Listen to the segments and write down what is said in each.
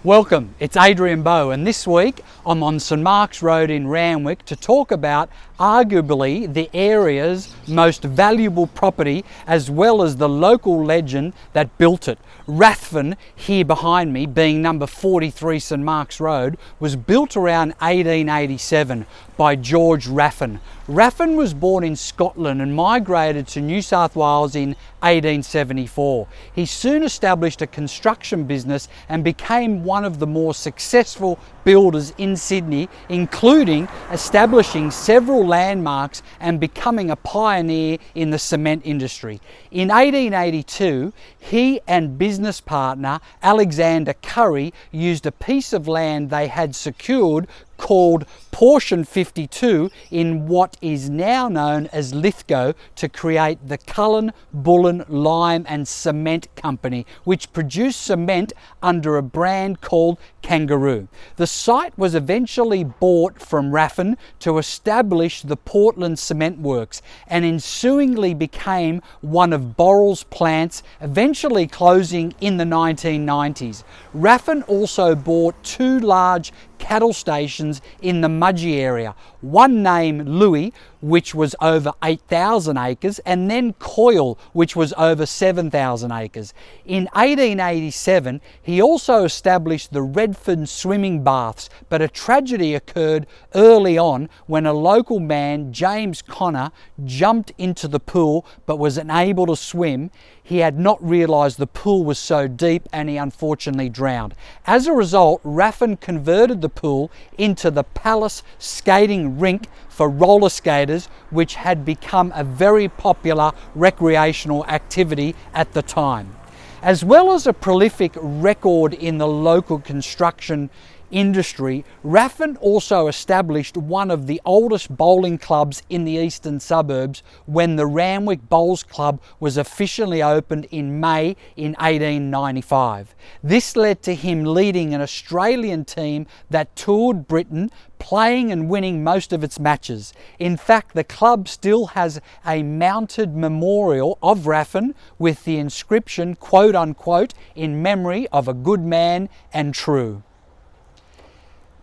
Welcome, it's Adrian Bo, and this week I'm on St Mark's Road in Randwick to talk about arguably the area's most valuable property as well as the local legend that built it. Rathfin, here behind me, being number 43 St Mark's Road, was built around 1887 by George Raffin. Raffin was born in Scotland and migrated to New South Wales in 1874. He soon established a construction business and became one of the more successful builders in Sydney, including establishing several landmarks and becoming a pioneer in the cement industry. In 1882, he and business partner Alexander Curry used a piece of land they had secured called Portion 52 in what is now known as Lithgow to create the Cullen, Bullen, Lime and Cement Company, which produced cement under a brand called Kangaroo. The site was eventually bought from Raffin to establish the Portland Cement Works and ensuingly became one of Borrell's plants, eventually closing in the 1990s. Raffin also bought two large cattle stations in the Mudgee area, one named Louis, which was over 8,000 acres, and then Coyle, which was over 7,000 acres. In 1887, he also established the Redfern swimming baths, but a tragedy occurred early on when a local man, James Connor, jumped into the pool but was unable to swim. He had not realised the pool was so deep and he unfortunately drowned. As a result, Raffin converted the pool into the Palace skating rink for roller skaters, which had become a very popular recreational activity at the time. As well as a prolific record in the local construction industry, Raffin also established one of the oldest bowling clubs in the eastern suburbs when the Randwick Bowls Club was officially opened in May in 1895. This led to him leading an Australian team that toured Britain, playing and winning most of its matches. In fact, the club still has a mounted memorial of Raffin with the inscription, quote unquote, "in memory of a good man and true."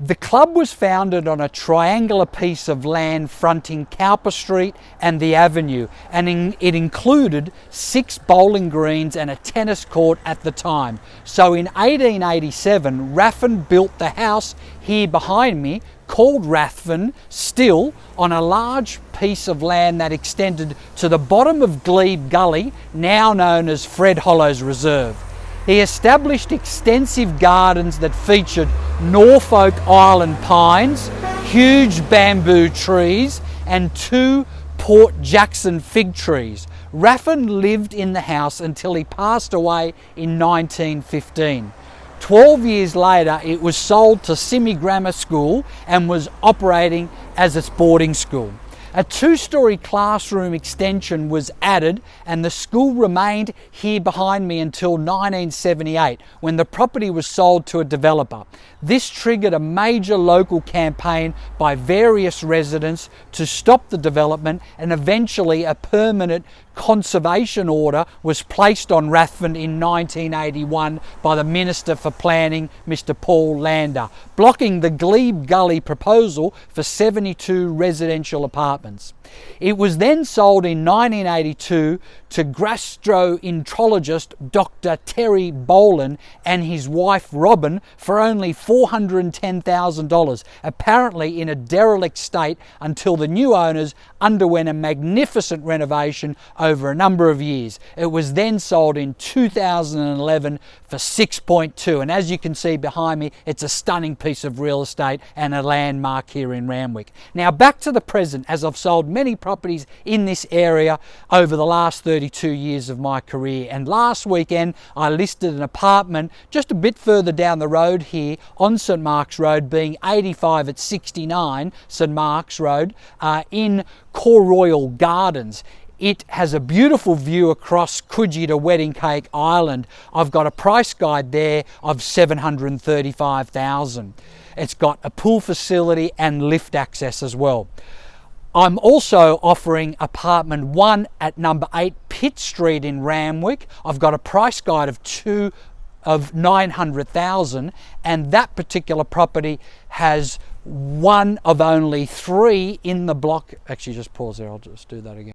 The club was founded on a triangular piece of land fronting Cowper Street and the Avenue, and it included 6 bowling greens and a tennis court at the time. So in 1887, Raffin built the house here behind me, called Rathfin, still on a large piece of land that extended to the bottom of Glebe Gully, now known as Fred Hollow's Reserve. He established extensive gardens that featured Norfolk Island pines, huge bamboo trees, and 2 Port Jackson fig trees. Raffin lived in the house until he passed away in 1915. 12 years later, it was sold to Simi Grammar School and was operating as its boarding school. A 2-storey classroom extension was added and the school remained here behind me until 1978 when the property was sold to a developer. This triggered a major local campaign by various residents to stop the development, and eventually a permanent conservation order was placed on Rathfin in 1981 by the Minister for Planning, Mr Paul Lander, blocking the Glebe Gully proposal for 72 residential apartments. It was then sold in 1982 to gastroenterologist Dr Terry Boland and his wife Robin for only $410,000, apparently in a derelict state, until the new owners underwent a magnificent renovation over a number of years. It was then sold in 2011 for 6.2, and as you can see behind me, it's a stunning piece of real estate and a landmark here in Randwick. Now back to the present, as I've sold many properties in this area over the last 32 years of my career, and last weekend I listed an apartment just a bit further down the road here on St Mark's Road, being 85 at 69 St Mark's Road in Royal Gardens. It has a beautiful view across Coogee to Wedding Cake Island. I've got a price guide there of $735,000. It's got a pool facility and lift access as well. I'm also offering apartment 1 at number 8 Pitt Street in Randwick. I've got a price guide of of 900,000, and that particular property has one of only 3 in the block. Actually, just pause there, I'll just do that again.